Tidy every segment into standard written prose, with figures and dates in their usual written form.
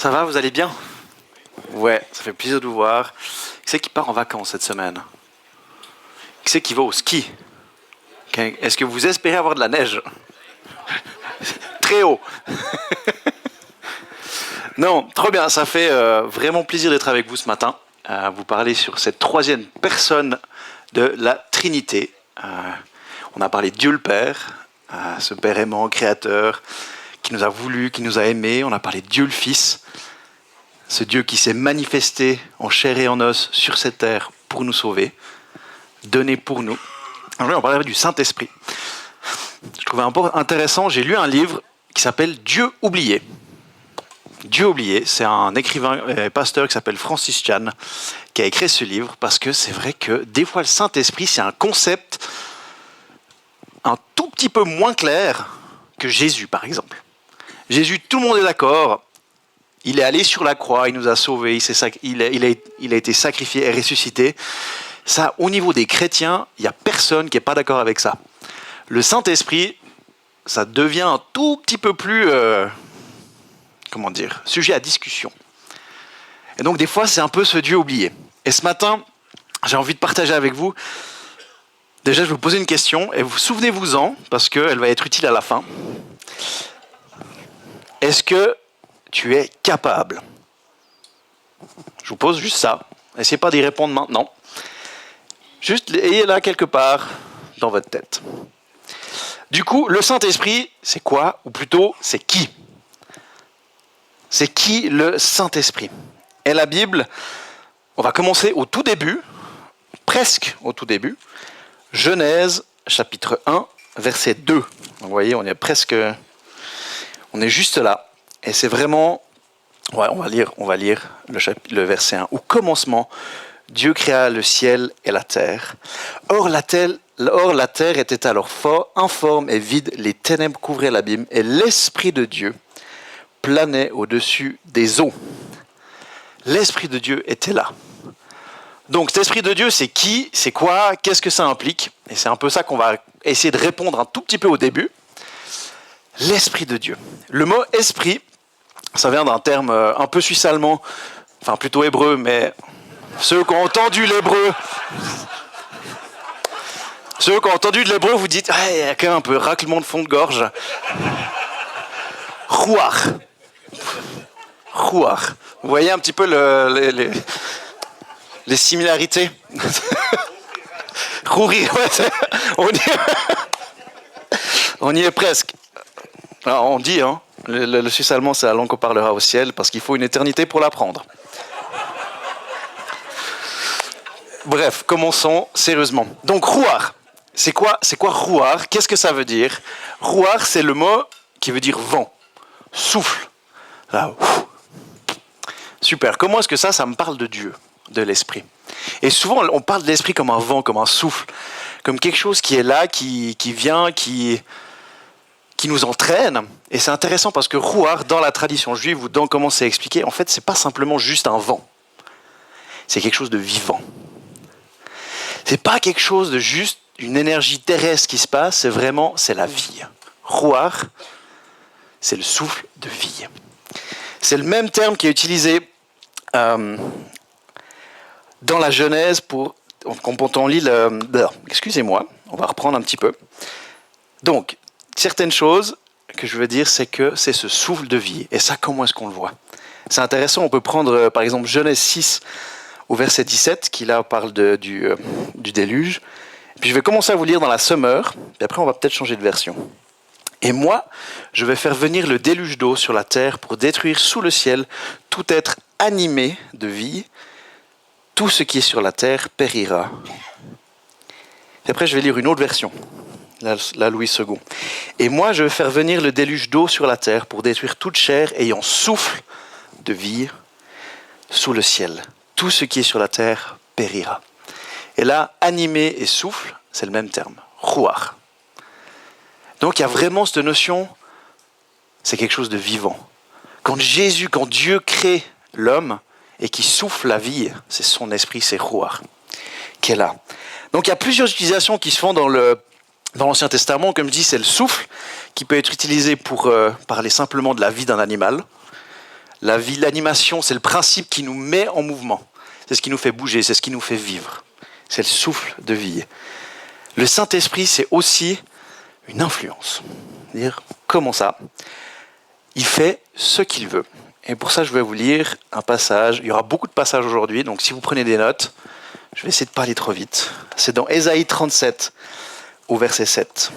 Ça va, vous allez bien? Ouais, ça fait plaisir de vous voir. Qui c'est qui part en vacances cette semaine? Qui c'est qui va au ski? Est-ce que vous espérez avoir de la neige? Très haut. Non, trop bien, ça fait vraiment plaisir d'être avec vous ce matin. Vous parler sur cette troisième personne de la Trinité. On a parlé de Dieu le Père, ce Père aimant, créateur, qui nous a voulu, qui nous a aimés. On a parlé de Dieu le Fils, ce Dieu qui s'est manifesté en chair et en os sur cette terre pour nous sauver, donné pour nous. Aujourd'hui, on parlera du Saint-Esprit. Je trouvais un peu intéressant, j'ai lu un livre qui s'appelle Dieu oublié. Dieu oublié, c'est un écrivain et pasteur qui s'appelle Francis Chan qui a écrit ce livre parce que c'est vrai que des fois le Saint-Esprit c'est un concept un tout petit peu moins clair que Jésus par exemple. Jésus, tout le monde est d'accord, il est allé sur la croix, il nous a sauvés, il a été sacrifié et ressuscité. Ça, au niveau des chrétiens, il n'y a personne qui n'est pas d'accord avec ça. Le Saint-Esprit, ça devient un tout petit peu plus... sujet à discussion. Et donc des fois, c'est un peu ce Dieu oublié. Et ce matin, j'ai envie de partager avec vous. Déjà, je vais vous poser une question, et vous souvenez-vous-en, parce qu'elle va être utile à la fin. Est-ce que tu es capable? Je vous pose juste ça. Essayez pas d'y répondre maintenant. Juste, ayez-la quelque part dans votre tête. Du coup, le Saint-Esprit, c'est quoi? Ou plutôt, c'est qui? C'est qui le Saint-Esprit? Et la Bible, on va commencer au tout début, presque au tout début, Genèse chapitre 1, verset 2. Donc, vous voyez, on est juste là. Et c'est vraiment, on va lire le verset 1. Au commencement, Dieu créa le ciel et la terre. Or la terre était alors informe et vide, les ténèbres couvraient l'abîme, et l'Esprit de Dieu planait au-dessus des eaux. L'Esprit de Dieu était là. Donc, cet Esprit de Dieu, c'est qui? C'est quoi? Qu'est-ce que ça implique? Et c'est un peu ça qu'on va essayer de répondre un tout petit peu au début. L'Esprit de Dieu. Le mot « esprit », ça vient d'un terme un peu suisse-allemand, enfin plutôt hébreu, mais ceux qui ont entendu l'hébreu... de l'hébreu, vous dites « il y a quand même un peu raclement de fond de gorge ». Ruach. Ruach. Vous voyez un petit peu les similarités? Rouri, ouais, on y est presque. Alors, on dit, hein, le suisse allemand, c'est la langue qu'on parlera au ciel, parce qu'il faut une éternité pour l'apprendre. Bref, commençons sérieusement. Donc, Ruach. C'est quoi Ruach? Qu'est-ce que ça veut dire? Ruach, c'est le mot qui veut dire vent. Souffle. Là, super. Comment est-ce que ça me parle de Dieu, de l'esprit? Et souvent, on parle de l'esprit comme un vent, comme un souffle, comme quelque chose qui est là, qui vient, qui nous entraîne. Et c'est intéressant parce que Ruach, dans la tradition juive, ou dans comment c'est expliqué, en fait, c'est pas simplement juste un vent. C'est quelque chose de vivant. C'est pas quelque chose de juste une énergie terrestre qui se passe, c'est la vie. Ruach, c'est le souffle de vie. C'est le même terme qui est utilisé dans la Genèse quand on lit excusez-moi, on va reprendre un petit peu. Donc, certaines choses que je veux dire, c'est que c'est ce souffle de vie. Et ça, comment est-ce qu'on le voit? C'est intéressant, on peut prendre par exemple Genèse 6 au verset 17, qui là parle du déluge. Puis je vais commencer à vous lire dans la Summer, et après on va peut-être changer de version. Et moi, je vais faire venir le déluge d'eau sur la terre pour détruire sous le ciel tout être animé de vie. Tout ce qui est sur la terre périra. Et après, je vais lire une autre version, la Louis II. Et moi, je vais faire venir le déluge d'eau sur la terre pour détruire toute chair ayant souffle de vie sous le ciel. Tout ce qui est sur la terre périra. Et là, animé et souffle, c'est le même terme, ruach. Donc il y a vraiment cette notion, c'est quelque chose de vivant. Quand Dieu crée l'homme et qui souffle la vie, c'est son esprit, c'est Ruach, qui est là. Donc il y a plusieurs utilisations qui se font dans l'Ancien Testament. Comme je dis, c'est le souffle qui peut être utilisé pour parler simplement de la vie d'un animal. La vie, l'animation, c'est le principe qui nous met en mouvement. C'est ce qui nous fait bouger, c'est ce qui nous fait vivre. C'est le souffle de vie. Le Saint-Esprit, c'est aussi une influence. Dire comment ça? Il fait ce qu'il veut. Et pour ça, je vais vous lire un passage. Il y aura beaucoup de passages aujourd'hui, donc si vous prenez des notes, je vais essayer de parler trop vite. C'est dans Ésaïe 37, au verset 7.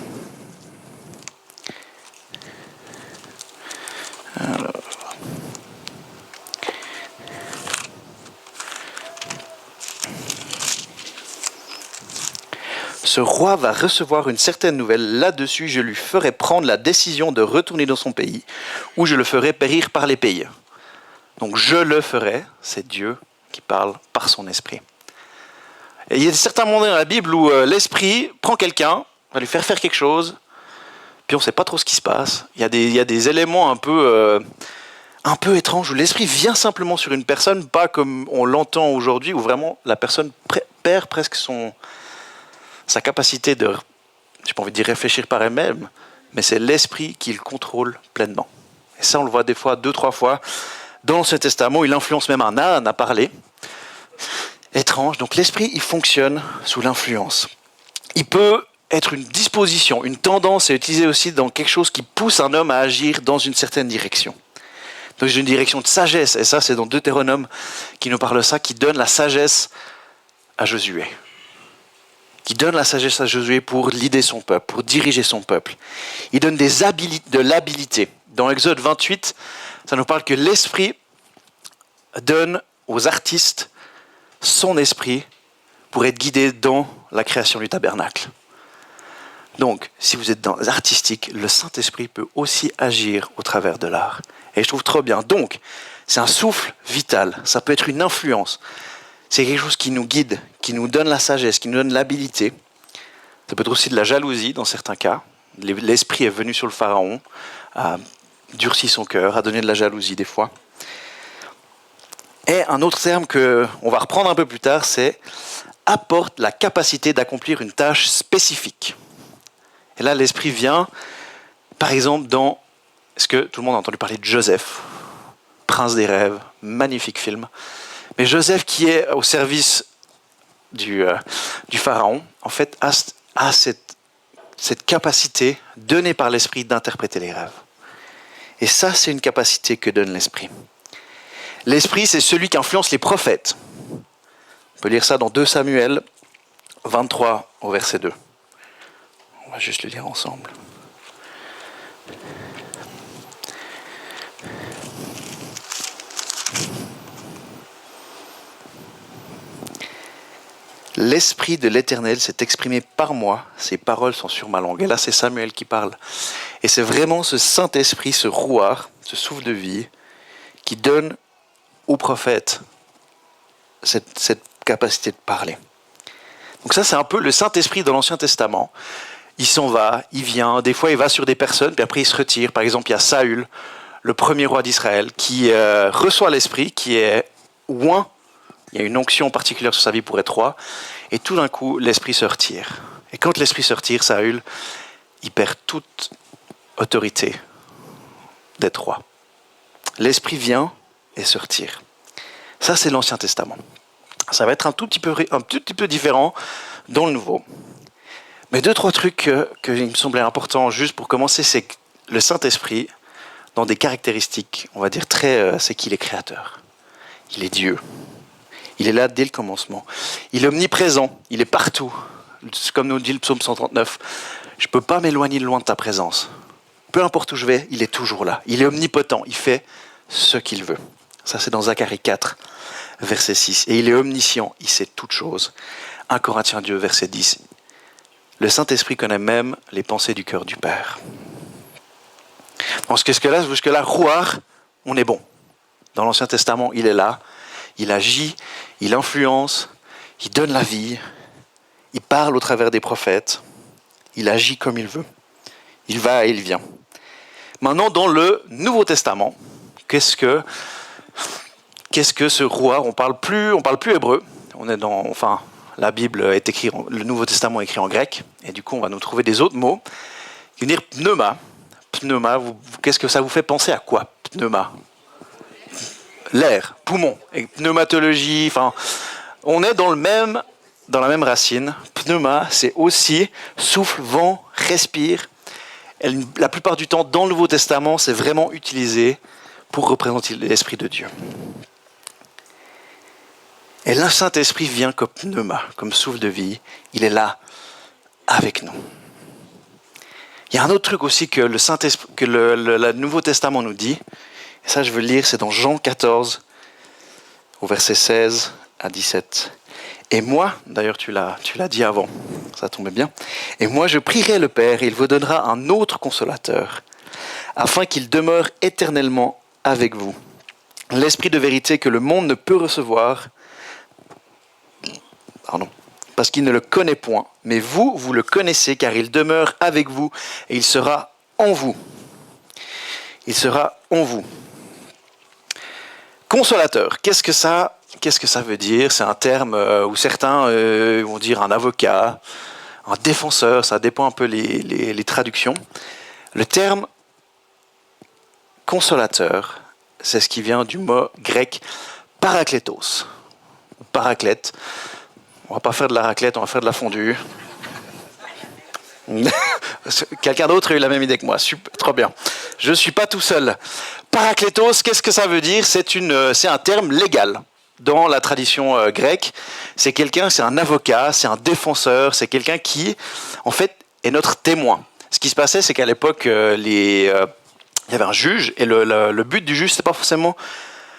Alors. Ce roi va recevoir une certaine nouvelle. Là-dessus, je lui ferai prendre la décision de retourner dans son pays, ou je le ferai périr par les pays. Donc je le ferai, c'est Dieu qui parle par son esprit. Et il y a certains moments dans la Bible où l'esprit prend quelqu'un, va lui faire quelque chose, puis on ne sait pas trop ce qui se passe. Il y a des éléments un peu étranges où l'esprit vient simplement sur une personne, pas comme on l'entend aujourd'hui, où vraiment la personne perd presque sa capacité de, j'ai pas envie de dire réfléchir par elle-même, mais c'est l'esprit qui le contrôle pleinement. Et ça, on le voit des fois, 2-3 fois, dans l'Ancien Testament, il influence même un âne à parler. Étrange. Donc l'esprit, il fonctionne sous l'influence. Il peut être une disposition, une tendance, et utilisé aussi dans quelque chose qui pousse un homme à agir dans une certaine direction. Dans une direction de sagesse. Et ça, c'est dans Deutéronome qui nous parle de ça, qui donne la sagesse à Josué. Qui donne la sagesse à Josué pour guider son peuple, pour diriger son peuple. Il donne de l'habilité. Dans Exode 28, ça nous parle que l'esprit donne aux artistes son esprit pour être guidés dans la création du tabernacle. Donc, si vous êtes dans l'artistique, le Saint-Esprit peut aussi agir au travers de l'art. Et je trouve trop bien. Donc, c'est un souffle vital. Ça peut être une influence. C'est quelque chose qui nous guide, qui nous donne la sagesse, qui nous donne l'habilité. Ça peut être aussi de la jalousie dans certains cas. L'esprit est venu sur le pharaon, a durci son cœur, a donné de la jalousie des fois. Et un autre terme qu'on va reprendre un peu plus tard, c'est apporte la capacité d'accomplir une tâche spécifique. Et là, l'esprit vient, par exemple, dans... Est-ce que tout le monde a entendu parler de Joseph, Prince des rêves, magnifique film. Mais Joseph, qui est au service du pharaon, en fait, a cette capacité donnée par l'esprit d'interpréter les rêves. Et ça, c'est une capacité que donne l'esprit. L'esprit, c'est celui qui influence les prophètes. On peut lire ça dans 2 Samuel 23 au verset 2. On va juste le lire ensemble. L'Esprit de l'Éternel s'est exprimé par moi, ses paroles sont sur ma langue. Et là, c'est Samuel qui parle. Et c'est vraiment ce Saint-Esprit, ce rouard, ce souffle de vie, qui donne aux prophètes cette capacité de parler. Donc ça, c'est un peu le Saint-Esprit dans l'Ancien Testament. Il s'en va, il vient, des fois il va sur des personnes, puis après il se retire. Par exemple, il y a Saül, le premier roi d'Israël, qui reçoit l'Esprit, qui est oint. Il y a une onction particulière sur sa vie pour être roi. Et tout d'un coup, l'Esprit se retire. Et quand l'Esprit se retire, Saül, il perd toute autorité d'être roi. L'Esprit vient et se retire. Ça, c'est l'Ancien Testament. Ça va être un tout petit peu différent dans le Nouveau. Mais 2-3 trucs qui me semblaient importants juste pour commencer, c'est que le Saint-Esprit, dans des caractéristiques, on va dire c'est qu'il est créateur. Il est Dieu. Il est là dès le commencement. Il est omniprésent, il est partout. Comme nous dit le psaume 139, je ne peux pas m'éloigner loin de ta présence. Peu importe où je vais, il est toujours là. Il est omnipotent, il fait ce qu'il veut. Ça, c'est dans Zacharie 4, verset 6. Et il est omniscient, il sait toutes choses. 1 Corinthiens 2, verset 10. Le Saint-Esprit connaît même les pensées du cœur du Père. Parce que jusque-là, rouard, on est bon. Dans l'Ancien Testament, il est là. Il agit, il influence, il donne la vie, il parle au travers des prophètes, il agit comme il veut. Il va et il vient. Maintenant, dans le Nouveau Testament, qu'est-ce que ce roi? On parle plus hébreu. La Bible est écrite, le Nouveau Testament est écrit en grec, et du coup, on va nous trouver des autres mots qui veulent dire pneuma. Pneuma, qu'est-ce que ça vous fait penser à quoi, pneuma? l'air, poumon, et pneumatologie, enfin, on est dans la même racine. Pneuma, c'est aussi souffle, vent, respire. La plupart du temps, dans le Nouveau Testament, c'est vraiment utilisé pour représenter l'Esprit de Dieu. Et le Saint-Esprit vient comme pneuma, comme souffle de vie. Il est là, avec nous. Il y a un autre truc aussi que le Nouveau Testament nous dit, et ça je veux le lire, c'est dans Jean 14, au verset 16 à 17. Et moi, d'ailleurs tu l'as dit avant, ça tombait bien, et moi je prierai le Père et il vous donnera un autre consolateur, afin qu'il demeure éternellement avec vous. L'Esprit de vérité que le monde ne peut recevoir, parce qu'il ne le connaît point, mais vous le connaissez, car il demeure avec vous et il sera en vous. Il sera en vous. Consolateur, qu'est-ce que ça veut dire? C'est un terme où certains vont dire un avocat, un défenseur, ça dépend un peu les traductions. Le terme consolateur, c'est ce qui vient du mot grec parakletos, paraclète. On va pas faire de la raclette, on va faire de la fondue. Quelqu'un d'autre a eu la même idée que moi. Super, trop bien. Je ne suis pas tout seul. Parakletos, qu'est-ce que ça veut dire? C'est un terme légal dans la tradition grecque. C'est un avocat, c'est un défenseur, c'est quelqu'un qui, en fait, est notre témoin. Ce qui se passait, c'est qu'à l'époque, il y avait un juge, et le but du juge, c'était pas forcément...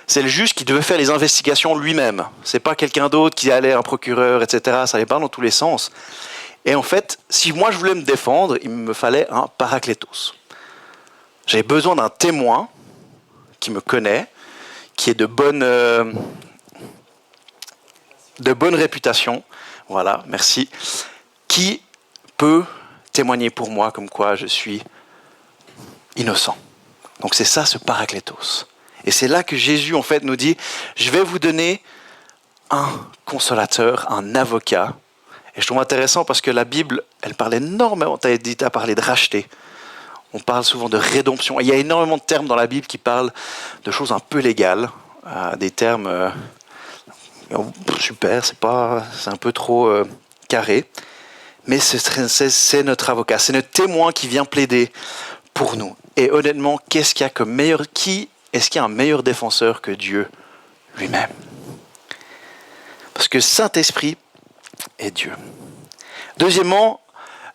C'est le juge qui devait faire les investigations lui-même. C'est pas quelqu'un d'autre qui allait, un procureur, etc. Ça allait pas dans tous les sens. Et en fait, si moi je voulais me défendre, il me fallait un parakletos. J'avais besoin d'un témoin qui me connaît, qui est de bonne réputation. Voilà, merci. Qui peut témoigner pour moi comme quoi je suis innocent. Donc c'est ça, ce parakletos. Et c'est là que Jésus, en fait, nous dit, je vais vous donner un consolateur, un avocat. Et je trouve intéressant parce que la Bible, elle parle énormément, tu as parlé de racheter. On parle souvent de rédemption. Et il y a énormément de termes dans la Bible qui parlent de choses un peu légales, des termes super, c'est un peu trop carré. Mais c'est notre avocat, c'est notre témoin qui vient plaider pour nous. Et honnêtement, est-ce qu'il y a un meilleur défenseur que Dieu lui-même? Parce que Saint-Esprit est Dieu. Deuxièmement,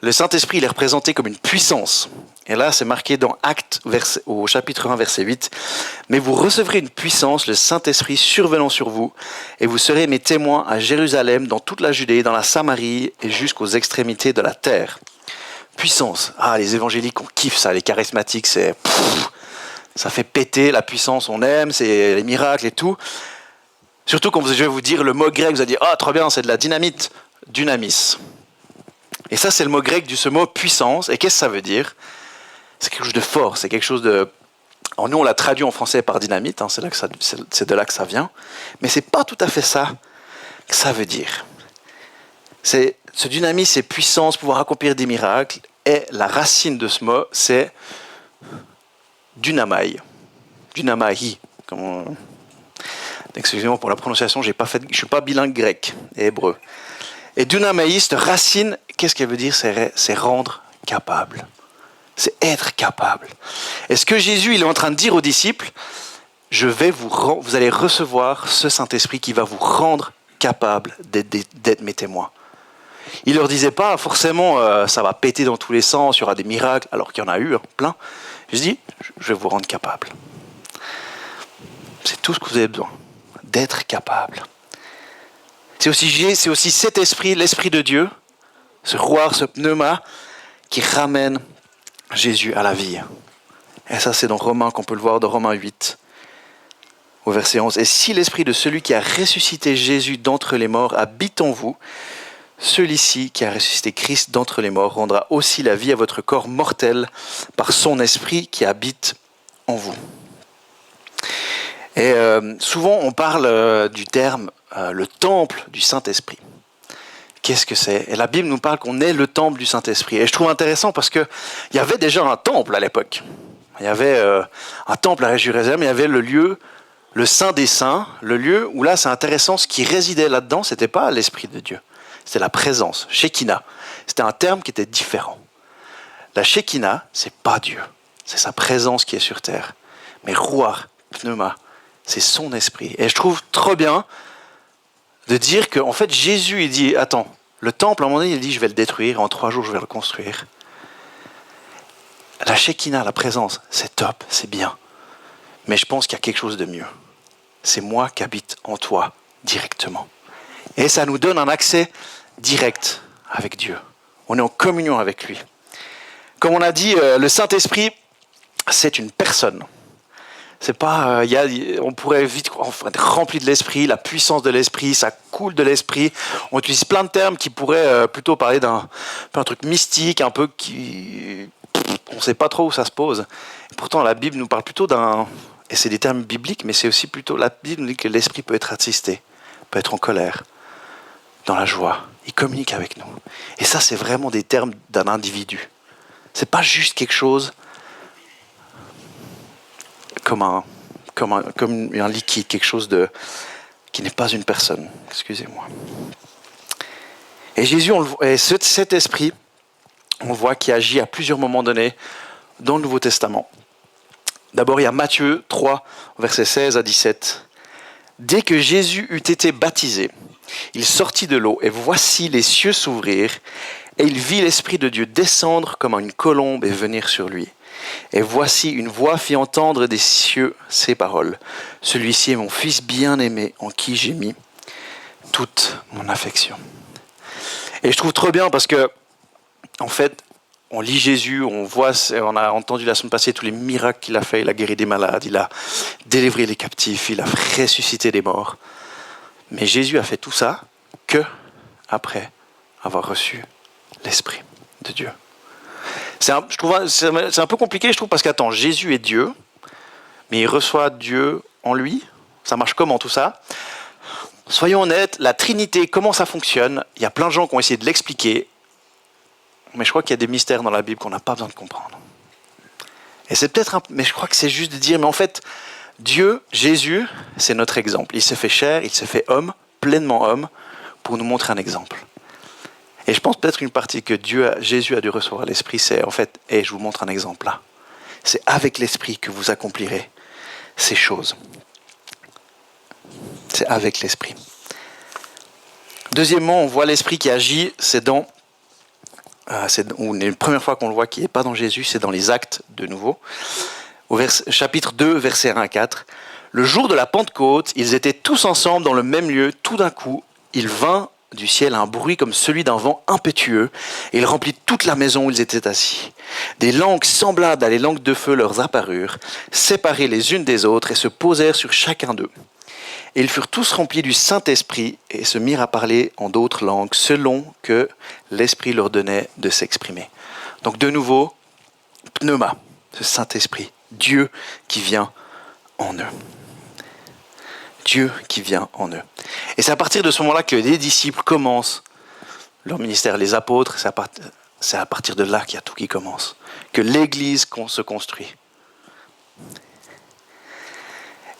le Saint-Esprit, il est représenté comme une puissance. Et là, c'est marqué dans Actes, au chapitre 1, verset 8. « Mais vous recevrez une puissance, le Saint-Esprit survenant sur vous, et vous serez mes témoins à Jérusalem, dans toute la Judée, dans la Samarie, et jusqu'aux extrémités de la terre. » Puissance. Ah, les évangéliques, on kiffe ça. Les charismatiques, ça fait péter la puissance, on aime, c'est les miracles et tout. Surtout quand je vais vous dire le mot grec, vous allez dire « Ah, trop bien, c'est de la dynamite. » Dynamis. Et ça, c'est le mot grec ce mot puissance. Et qu'est-ce que ça veut dire? C'est quelque chose de fort, c'est quelque chose de... Alors nous, on l'a traduit en français par dynamite, c'est de là que ça vient. Mais c'est pas tout à fait ça que ça veut dire. Ce dynamisme, c'est puissance, pouvoir accomplir des miracles. Et la racine de ce mot, c'est dynamai. Dynamai. Excusez-moi pour la prononciation, je ne suis pas bilingue grec et hébreu. Et dynamai, cette racine, qu'est-ce qu'elle veut dire? C'est rendre capable. C'est être capable. Et ce que Jésus il est en train de dire aux disciples, vous allez recevoir ce Saint-Esprit qui va vous rendre capable d'être mes témoins. Il ne leur disait pas forcément ça va péter dans tous les sens, il y aura des miracles, alors qu'il y en a eu plein. Je dis, je vais vous rendre capable. C'est tout ce que vous avez besoin, d'être capable. C'est aussi cet esprit, l'Esprit de Dieu, ce roi, ce pneuma, qui ramène Jésus à la vie. Et ça, c'est dans Romains qu'on peut le voir, dans Romains 8, au verset 11. « Et si l'Esprit de celui qui a ressuscité Jésus d'entre les morts habite en vous, celui-ci qui a ressuscité Christ d'entre les morts rendra aussi la vie à votre corps mortel par son Esprit qui habite en vous. » Et souvent, on parle du terme le temple du Saint-Esprit. Qu'est-ce que c'est? Et la Bible nous parle qu'on est le temple du Saint-Esprit. Et je trouve intéressant parce qu'il y avait déjà un temple à l'époque. Il y avait un temple à Jérusalem, il y avait le lieu le Saint des Saints, le lieu où là, c'est intéressant, ce qui résidait là-dedans, c'était pas l'Esprit de Dieu, c'était la présence, Shekinah. C'était un terme qui était différent. La Shekinah, c'est pas Dieu, c'est sa présence qui est sur terre. Mais Ruach, Pneuma, c'est son esprit. Et je trouve trop bien de dire qu'en fait, Jésus, il dit, attends, le temple, à un moment donné, il dit, je vais le détruire, en 3 jours, je vais le construire. La Shekinah, la présence, c'est top, c'est bien. Mais je pense qu'il y a quelque chose de mieux. C'est moi qui habite en toi directement. Et ça nous donne un accès direct avec Dieu. On est en communion avec lui. Comme on a dit, le Saint-Esprit, c'est une personne. C'est pas, on pourrait vite être rempli de l'esprit, la puissance de l'esprit, ça coule de l'esprit. On utilise plein de termes qui pourraient plutôt parler d'un truc mystique, un peu qui, on ne sait pas trop où ça se pose. Et pourtant, la Bible nous parle plutôt et c'est des termes bibliques, mais c'est aussi plutôt, la Bible nous dit que l'esprit peut être attristé, peut être en colère, dans la joie. Il communique avec nous. Et ça, c'est vraiment des termes d'un individu. C'est pas juste quelque chose comme un liquide, quelque chose qui n'est pas une personne. Excusez-moi. Et Jésus, cet esprit, on voit qu'il agit à plusieurs moments donnés dans le Nouveau Testament. D'abord, il y a Matthieu 3, versets 16 à 17. « Dès que Jésus eut été baptisé, il sortit de l'eau, et voici les cieux s'ouvrirent, et il vit l'Esprit de Dieu descendre comme une colombe et venir sur lui. Et voici une voix fit entendre des cieux ces paroles. Celui-ci est mon Fils bien-aimé, en qui j'ai mis toute mon affection. » Et je trouve trop bien parce que, en fait, on lit Jésus, on a entendu la semaine passée tous les miracles qu'il a fait. Il a guéri des malades, il a délivré les captifs, il a ressuscité des morts. Mais Jésus a fait tout ça que après avoir reçu l'Esprit de Dieu. C'est un peu compliqué, je trouve, parce qu'attends, Jésus est Dieu, mais il reçoit Dieu en lui. Ça marche comment tout ça ? Soyons honnêtes, la Trinité, comment ça fonctionne ? Il y a plein de gens qui ont essayé de l'expliquer. Mais je crois qu'il y a des mystères dans la Bible qu'on n'a pas besoin de comprendre. Et c'est peut-être mais je crois que c'est juste de dire, mais en fait, Dieu, Jésus, c'est notre exemple. Il s'est fait chair, il s'est fait homme, pleinement homme, pour nous montrer un exemple. Et je pense peut-être une partie que Jésus a dû recevoir l'Esprit, c'est en fait, je vous montre un exemple là. C'est avec l'Esprit que vous accomplirez ces choses. C'est avec l'Esprit. Deuxièmement, on voit l'Esprit qui agit, une première fois qu'on le voit qui n'est pas dans Jésus, c'est dans les Actes de nouveau. Au chapitre 2, versets 1 à 4. Le jour de la Pentecôte, ils étaient tous ensemble dans le même lieu. Tout d'un coup, il vint du ciel un bruit comme celui d'un vent impétueux, et il remplit toute la maison où ils étaient assis. Des langues semblables à des langues de feu leur apparurent, séparées les unes des autres, et se posèrent sur chacun d'eux. Et ils furent tous remplis du Saint-Esprit et se mirent à parler en d'autres langues, selon que l'Esprit leur donnait de s'exprimer. Donc de nouveau, pneuma, ce Saint-Esprit, Dieu qui vient en eux. Dieu qui vient en eux. Et c'est à partir de ce moment-là que les disciples commencent leur ministère, les apôtres, c'est à partir de là qu'il y a tout qui commence, que l'Église se construit.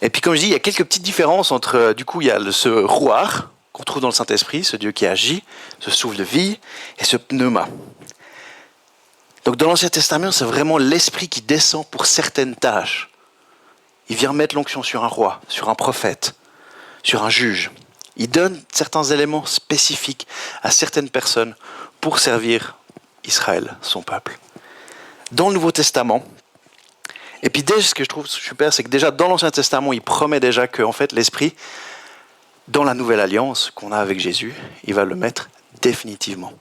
Et puis comme je dis, il y a quelques petites différences entre, il y a ce Ruach qu'on trouve dans le Saint-Esprit, ce Dieu qui agit, ce souffle de vie, et ce pneuma. Donc dans l'Ancien Testament, c'est vraiment l'Esprit qui descend pour certaines tâches. Il vient mettre l'onction sur un roi, sur un prophète, sur un juge. Il donne certains éléments spécifiques à certaines personnes pour servir Israël, son peuple. Dans le Nouveau Testament, et puis déjà, ce que je trouve super, c'est que déjà dans l'Ancien Testament, il promet déjà que en fait, l'Esprit, dans la nouvelle alliance qu'on a avec Jésus, il va le mettre définitivement.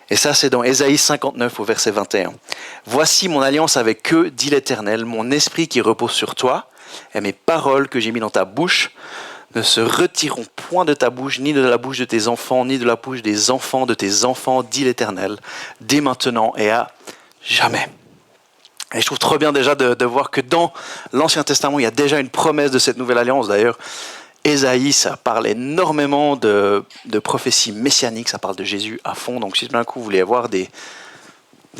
Et ça, c'est dans Ésaïe 59 au verset 21. « Voici mon alliance avec eux, dit l'Éternel, mon esprit qui repose sur toi, et mes paroles que j'ai mis dans ta bouche ne se retireront point de ta bouche, ni de la bouche de tes enfants, ni de la bouche des enfants de tes enfants, dit l'Éternel, dès maintenant et à jamais. » Et je trouve trop bien déjà de voir que dans l'Ancien Testament, il y a déjà une promesse de cette nouvelle alliance. D'ailleurs, Ésaïe, ça parle énormément de prophéties messianiques, ça parle de Jésus à fond. Donc si d'un coup vous voulez avoir des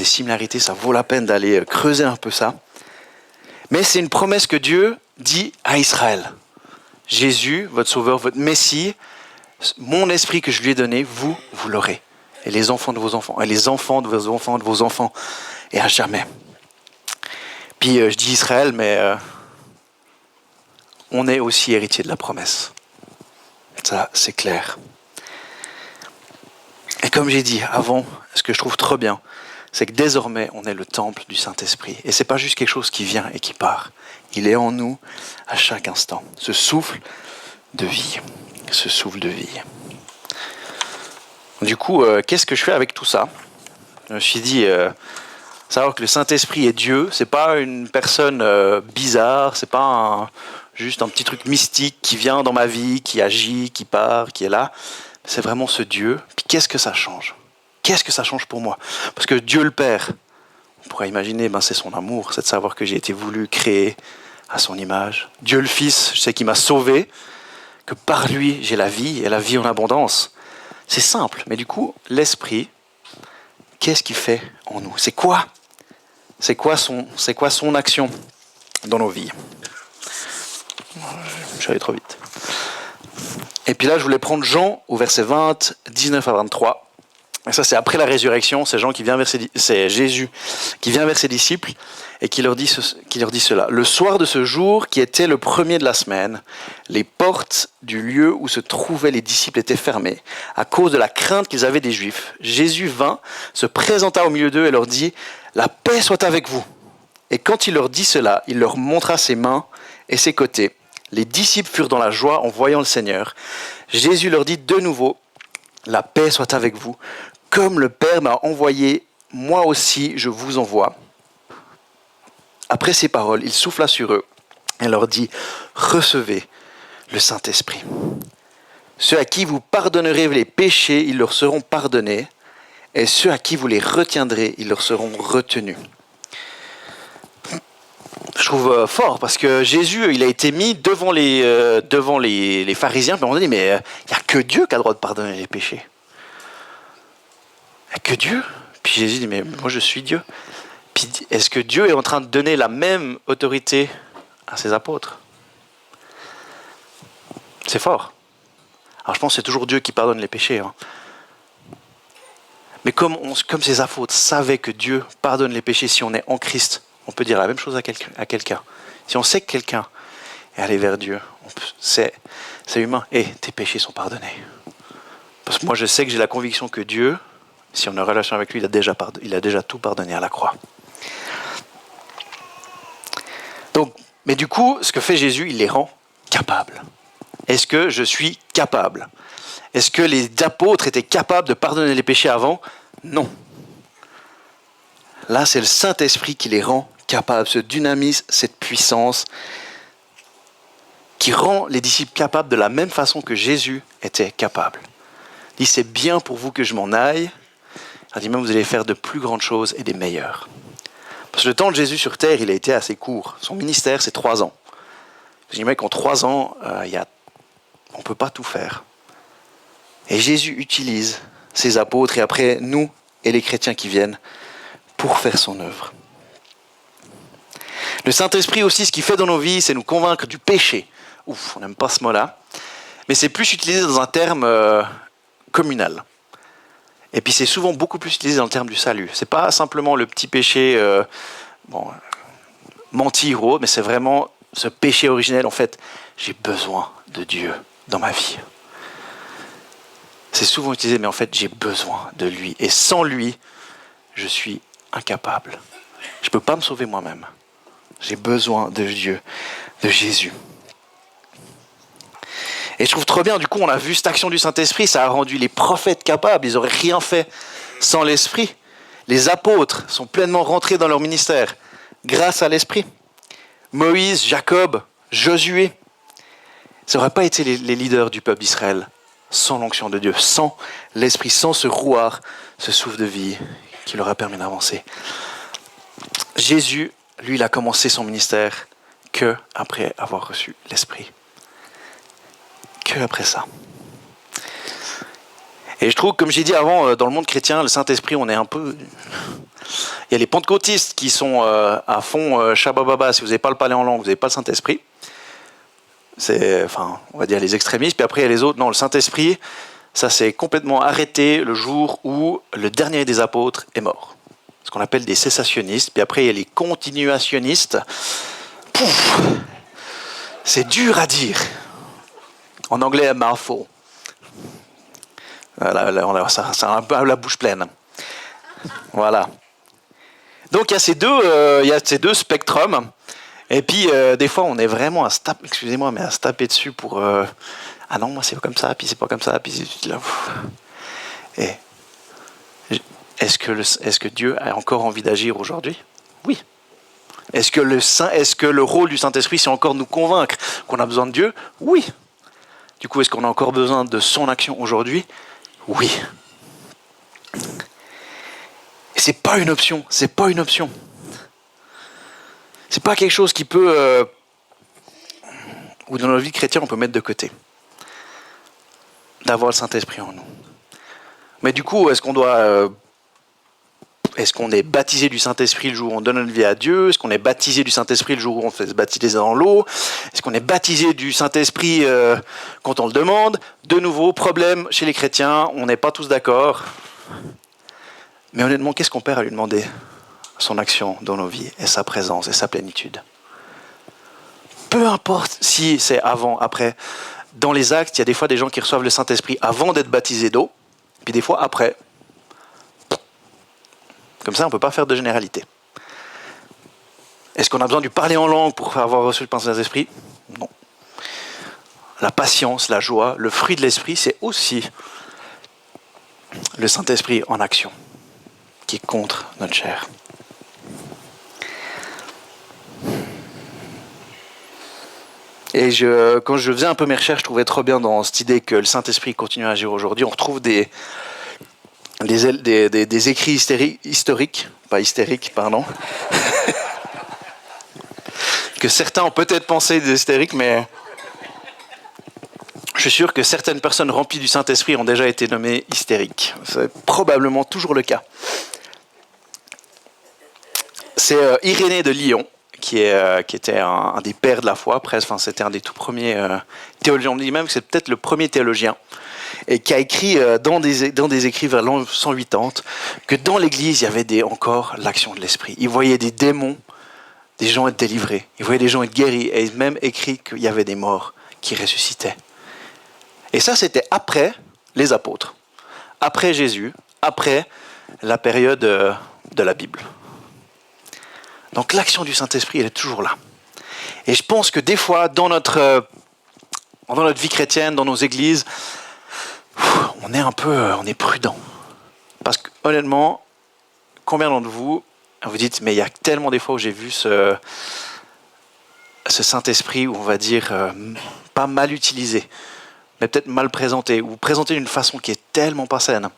similarités, ça vaut la peine d'aller creuser un peu ça. Mais c'est une promesse que Dieu dit à Israël, Jésus, votre sauveur, votre Messie, mon esprit que je lui ai donné, vous l'aurez. Et les enfants de vos enfants, et les enfants de vos enfants, et à jamais. Puis je dis Israël, mais on est aussi héritier de la promesse. Ça, c'est clair. Et comme j'ai dit avant, ce que je trouve trop bien, c'est que désormais, on est le temple du Saint-Esprit. Et c'est pas juste quelque chose qui vient et qui part. Il est en nous à chaque instant. Ce souffle de vie. Ce souffle de vie. Du coup, qu'est-ce que je fais avec tout ça ? Je me suis dit, savoir que le Saint-Esprit est Dieu, c'est pas une personne bizarre, c'est pas juste un petit truc mystique qui vient dans ma vie, qui agit, qui part, qui est là. C'est vraiment ce Dieu. Puis qu'est-ce que ça change ? Qu'est-ce que ça change pour moi ? Parce que Dieu le Père, on pourrait imaginer, c'est son amour, c'est de savoir que j'ai été voulu, créé à son image. Dieu le Fils, je sais qu'il m'a sauvé, que par lui j'ai la vie et la vie en abondance. C'est simple, mais du coup, l'Esprit, qu'est-ce qu'il fait en nous ? C'est quoi son action dans nos vies ? Je suis allé trop vite. Et puis là, je voulais prendre Jean au verset 20, 19 à 23. Et ça, c'est après la résurrection. C'est Jésus qui vient vers ses disciples et qui leur dit cela. Le soir de ce jour, qui était le premier de la semaine, les portes du lieu où se trouvaient les disciples étaient fermées à cause de la crainte qu'ils avaient des Juifs. Jésus vint, se présenta au milieu d'eux et leur dit « La paix soit avec vous !» Et quand il leur dit cela, il leur montra ses mains et ses côtés. Les disciples furent dans la joie en voyant le Seigneur. Jésus leur dit de nouveau « La paix soit avec vous ! Comme le Père m'a envoyé, moi aussi je vous envoie. » Après ces paroles, il souffla sur eux et leur dit « Recevez le Saint-Esprit. Ceux à qui vous pardonnerez les péchés, ils leur seront pardonnés, et ceux à qui vous les retiendrez, ils leur seront retenus. » Je trouve fort parce que Jésus, il a été mis devant les pharisiens, puis on a dit « Mais il n'y a que Dieu qui a le droit de pardonner les péchés. » Il n'y a que Dieu. Puis Jésus dit, mais moi je suis Dieu. Puis est-ce que Dieu est en train de donner la même autorité à ses apôtres ? C'est fort. Alors je pense que c'est toujours Dieu qui pardonne les péchés. Hein. Mais comme ces apôtres savaient que Dieu pardonne les péchés si on est en Christ, on peut dire la même chose à quelqu'un. Si on sait que quelqu'un est allé vers Dieu, c'est humain. Et tes péchés sont pardonnés. Parce que moi je sais que j'ai la conviction que Dieu, si on a une relation avec lui, il a déjà tout pardonné à la croix. Donc, mais du coup, ce que fait Jésus, il les rend capables. Est-ce que je suis capable ? Est-ce que les apôtres étaient capables de pardonner les péchés avant ? Non. Là, c'est le Saint-Esprit qui les rend capables, ce dynamisme, cette puissance, qui rend les disciples capables de la même façon que Jésus était capable. Il dit, c'est bien pour vous que je m'en aille. Il dit même, vous allez faire de plus grandes choses et des meilleures. Parce que le temps de Jésus sur terre, il a été assez court. Son ministère, c'est 3 ans. Je dis, mec, en 3 ans, on ne peut pas tout faire. Et Jésus utilise ses apôtres et après nous et les chrétiens qui viennent pour faire son œuvre. Le Saint-Esprit aussi, ce qu'il fait dans nos vies, c'est nous convaincre du péché. Ouf, on n'aime pas ce mot-là. Mais c'est plus utilisé dans un terme communal. Et puis c'est souvent beaucoup plus utilisé dans le terme du salut. C'est pas simplement le petit péché, mentir ou autre, mais c'est vraiment ce péché originel. En fait, j'ai besoin de Dieu dans ma vie. C'est souvent utilisé, mais en fait, j'ai besoin de lui. Et sans lui, je suis incapable. Je ne peux pas me sauver moi-même. J'ai besoin de Dieu, de Jésus. Et je trouve trop bien, du coup, on a vu cette action du Saint-Esprit, ça a rendu les prophètes capables, ils n'auraient rien fait sans l'Esprit. Les apôtres sont pleinement rentrés dans leur ministère grâce à l'Esprit. Moïse, Jacob, Josué, ça n'aurait pas été les leaders du peuple d'Israël sans l'onction de Dieu, sans l'Esprit, sans ce rouard, ce souffle de vie qui leur a permis d'avancer. Jésus, lui, il a commencé son ministère que après avoir reçu l'Esprit. Que après ça. Et je trouve, comme j'ai dit avant, dans le monde chrétien, le Saint-Esprit, on est un peu... Il y a les pentecôtistes qui sont à fond shabababa. Si vous n'avez pas le parler en langue, vous n'avez pas le Saint-Esprit. C'est, on va dire les extrémistes. Puis après, il y a les autres. Non, le Saint-Esprit, ça s'est complètement arrêté le jour où le dernier des apôtres est mort. Ce qu'on appelle des cessationnistes. Puis après, il y a les continuationnistes. Pouf, c'est dur à dire. En anglais, mouthful. Là, ça a un peu la bouche pleine. Voilà. Donc il y a ces deux spectrums. Et puis des fois, on est vraiment à se taper, excusez-moi, mais à se taper dessus pour ah non, moi c'est pas comme ça, puis c'est pas comme ça, puis là. Et est-ce que Dieu a encore envie d'agir aujourd'hui? Oui. Est-ce que le rôle du Saint-Esprit, c'est encore nous convaincre qu'on a besoin de Dieu? Oui. Du coup, est-ce qu'on a encore besoin de son action aujourd'hui? Oui. Et c'est pas une option. C'est pas une option. C'est pas quelque chose qui peut ou dans notre vie chrétienne on peut mettre de côté. D'avoir le Saint-Esprit en nous. Mais du coup, est-ce qu'on est baptisé du Saint-Esprit le jour où on donne notre vie à Dieu? Est-ce qu'on est baptisé du Saint-Esprit le jour où on fait se baptiser dans l'eau? Est-ce qu'on est baptisé du Saint-Esprit quand on le demande? De nouveau, problème chez les chrétiens, on n'est pas tous d'accord. Mais honnêtement, qu'est-ce qu'on perd à lui demander son action dans nos vies et sa présence et sa plénitude? Peu importe si c'est avant, après. Dans les actes, il y a des fois des gens qui reçoivent le Saint-Esprit avant d'être baptisés d'eau, puis des fois après. Comme ça, on ne peut pas faire de généralité. Est-ce qu'on a besoin de parler en langue pour avoir reçu le Saint-Esprit? Non. La patience, la joie, le fruit de l'Esprit, c'est aussi le Saint-Esprit en action, qui est contre notre chair. Et quand je faisais un peu mes recherches, je trouvais trop bien dans cette idée que le Saint-Esprit continue à agir aujourd'hui. On retrouve des écrits historiques, pas hystériques, pardon, que certains ont peut-être pensé des hystériques, mais je suis sûr que certaines personnes remplies du Saint-Esprit ont déjà été nommées hystériques. C'est probablement toujours le cas. C'est Irénée de Lyon, qui était un des pères de la foi, presque. Enfin, c'était un des tout premiers théologiens. On dit même que c'est peut-être le premier théologien, et qui a écrit dans des écrits vers l'an 180 que dans l'Église, il y avait encore l'action de l'Esprit. Il voyait des démons, des gens être délivrés. Il voyait des gens être guéris, et il même écrit qu'il y avait des morts qui ressuscitaient. Et ça, c'était après les apôtres, après Jésus, après la période de la Bible. Donc l'action du Saint-Esprit, elle est toujours là. Et je pense que des fois, dans notre vie chrétienne, dans nos églises, on est prudent. Parce que honnêtement, combien d'entre vous dites, mais il y a tellement des fois où j'ai vu ce Saint-Esprit, où on va dire, pas mal utilisé, mais peut-être mal présenté, ou présenté d'une façon qui est tellement pas saine,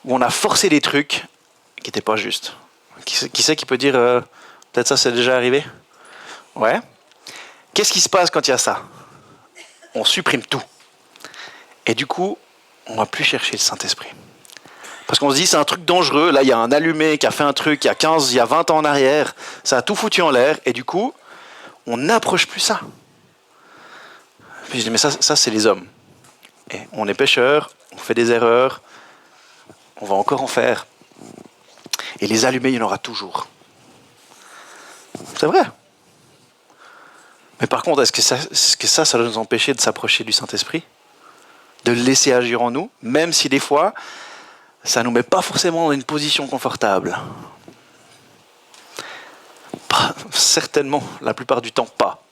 où on a forcé des trucs qui n'étaient pas justes. Qui sait qui peut dire, peut-être ça c'est déjà arrivé? Ouais. Qu'est-ce qui se passe quand il y a ça? On supprime tout. Et du coup, on ne va plus chercher le Saint-Esprit. Parce qu'on se dit, c'est un truc dangereux. Là, il y a un allumé qui a fait un truc il y a 20 ans en arrière. Ça a tout foutu en l'air. Et du coup, on n'approche plus ça. Puis je dis, mais ça c'est les hommes. Et on est pécheurs, on fait des erreurs, on va encore en faire. Et les allumés, il y en aura toujours. C'est vrai. Mais par contre, est-ce que ça doit nous empêcher de s'approcher du Saint-Esprit? De le laisser agir en nous, même si des fois, ça ne nous met pas forcément dans une position confortable. Certainement, la plupart du temps, pas.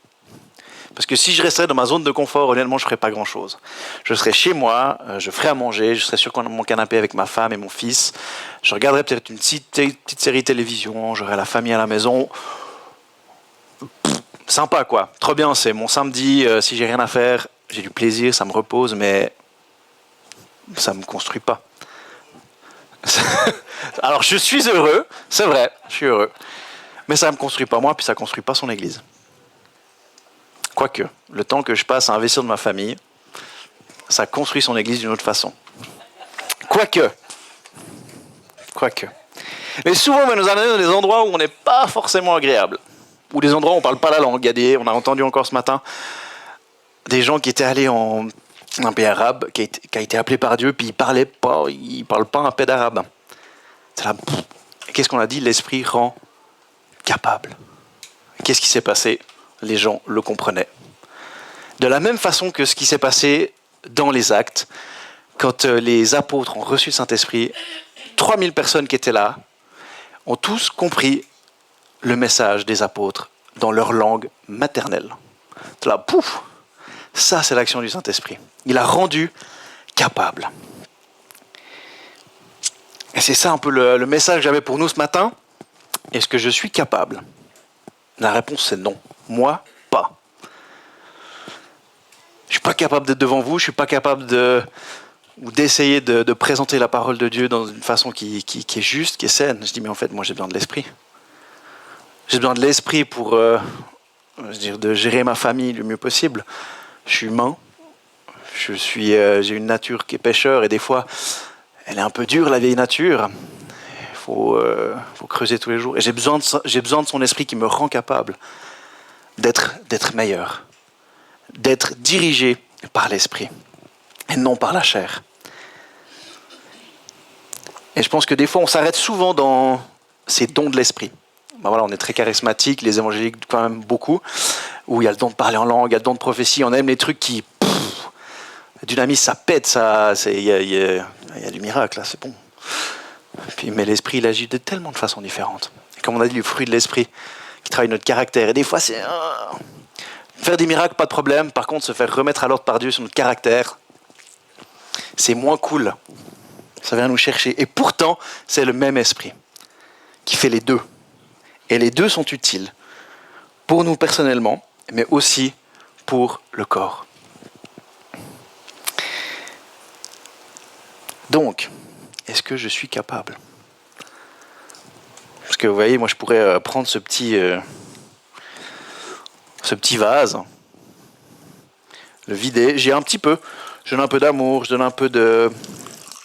Parce que si je resterais dans ma zone de confort, honnêtement, je ne ferais pas grand-chose. Je serais chez moi, je ferais à manger, je serais sur mon canapé avec ma femme et mon fils, je regarderais peut-être une petite série télévision, j'aurais la famille à la maison. Sympa, quoi. Trop bien, c'est mon samedi, si j'ai rien à faire, j'ai du plaisir, ça me repose, mais ça ne me construit pas. Alors, je suis heureux, c'est vrai, je suis heureux. Mais ça ne me construit pas moi, puis ça ne construit pas son église. Quoique, le temps que je passe à investir de ma famille, ça construit son église d'une autre façon. Quoique. Mais souvent, on va nous amener dans des endroits où on n'est pas forcément agréable. Ou des endroits où on ne parle pas la langue. On a entendu encore ce matin, des gens qui étaient allés en un pays arabe, qui a été appelé par Dieu, puis ils parlent pas un peu d'arabe. C'est là, qu'est-ce qu'on a dit? L'esprit rend capable. Qu'est-ce qui s'est passé? Les gens le comprenaient. De la même façon que ce qui s'est passé dans les Actes, quand les apôtres ont reçu le Saint-Esprit, 3000 personnes qui étaient là ont tous compris le message des apôtres dans leur langue maternelle. C'est là, pouf! Ça, c'est l'action du Saint-Esprit. Il a rendu capable. Et c'est ça un peu le message que j'avais pour nous ce matin. Est-ce que je suis capable? La réponse, c'est non. Moi, pas. Je ne suis pas capable d'être devant vous, je ne suis pas capable d'essayer de présenter la parole de Dieu dans une façon qui est juste, qui est saine. Je dis, mais en fait, moi, j'ai besoin de l'esprit. J'ai besoin de l'esprit pour de gérer ma famille le mieux possible. Je suis humain. J'ai une nature qui est pécheur et des fois, elle est un peu dure, la vieille nature. Il faut creuser tous les jours. Et j'ai besoin de son esprit qui me rend capable d'être meilleur, d'être dirigé par l'esprit et non par la chair. Et je pense que des fois, on s'arrête souvent dans ces dons de l'esprit. Ben voilà, on est très charismatique, les évangéliques quand même beaucoup, où il y a le don de parler en langue, il y a le don de prophétie, on aime les trucs qui... Dynamis, ça pète, il y a du miracle, là, c'est bon. Puis, mais l'esprit, il agit de tellement de façons différentes. Et comme on a dit, le fruit de l'esprit qui travaille notre caractère. Et des fois, c'est... faire des miracles, pas de problème. Par contre, se faire remettre à l'ordre par Dieu sur notre caractère, c'est moins cool. Ça vient nous chercher. Et pourtant, c'est le même esprit qui fait les deux. Et les deux sont utiles pour nous personnellement, mais aussi pour le corps. Donc, est-ce que je suis capable? Parce que vous voyez, moi je pourrais prendre ce petit vase, le vider, je donne un peu d'amour, je donne un peu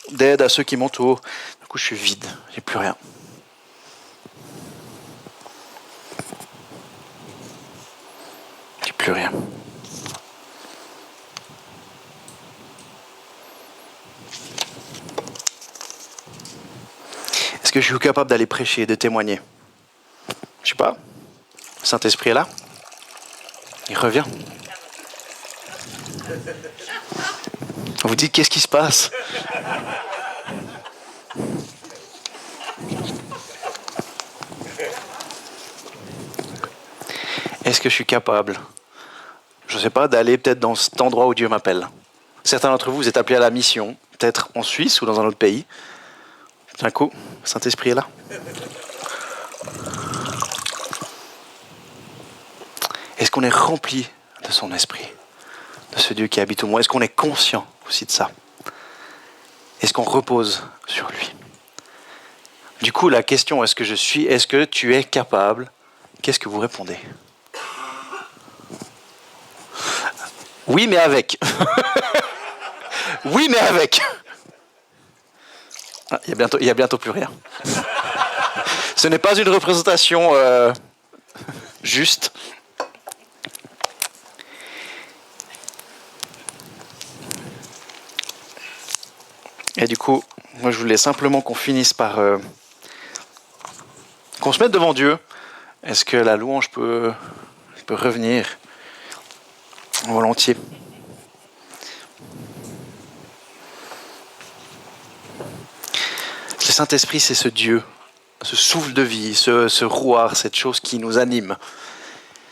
d'aide à ceux qui m'entourent. Du coup, je suis vide, j'ai plus rien. J'ai plus rien. Est-ce que je suis capable d'aller prêcher, de témoigner? Je sais pas. Le Saint-Esprit est là. Il revient. On vous dit qu'est-ce qui se passe? Est-ce que je suis capable, je ne sais pas, d'aller peut-être dans cet endroit où Dieu m'appelle? Certains d'entre vous, vous êtes appelés à la mission, peut-être en Suisse ou dans un autre pays. D'un coup, le Saint-Esprit est là. Est-ce qu'on est rempli de son esprit, de ce Dieu qui habite au monde? Est-ce qu'on est conscient aussi de ça? Est-ce qu'on repose sur lui? Du coup, la question, est-ce que tu es capable? Qu'est-ce que vous répondez? Oui, mais avec. Oui, mais avec. Ah, il y a bientôt plus rien. Ce n'est pas une représentation juste. Et du coup, moi je voulais simplement qu'on finisse par... qu'on se mette devant Dieu. Est-ce que la louange peut revenir volontiers? Le Saint-Esprit, c'est ce Dieu, ce souffle de vie, ce rouard, cette chose qui nous anime.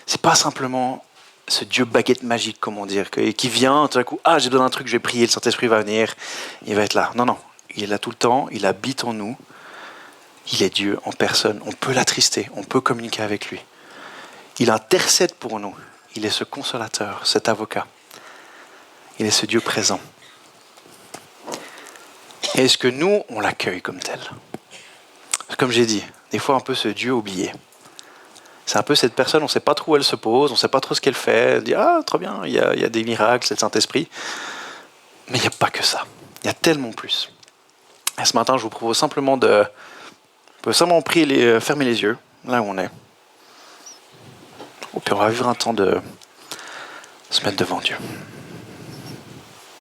C'est pas simplement ce Dieu baguette magique, comment dire, qui vient tout à coup, j'ai besoin d'un truc, je vais prier, le Saint-Esprit va venir, il va être là. Non, il est là tout le temps, il habite en nous, il est Dieu en personne, on peut l'attrister, on peut communiquer avec lui. Il intercède pour nous, il est ce consolateur, cet avocat. Il est ce Dieu présent. Et est-ce que nous, on l'accueille comme tel? Comme j'ai dit, des fois un peu ce Dieu oublié. C'est un peu cette personne, on ne sait pas trop où elle se pose, on ne sait pas trop ce qu'elle fait. On dit, très bien, il y a des miracles, c'est le Saint-Esprit. Mais il n'y a pas que ça. Il y a tellement plus. Et ce matin, je vous propose simplement prier, fermer les yeux, là où on est. Et puis on va vivre un temps de Se mettre devant Dieu.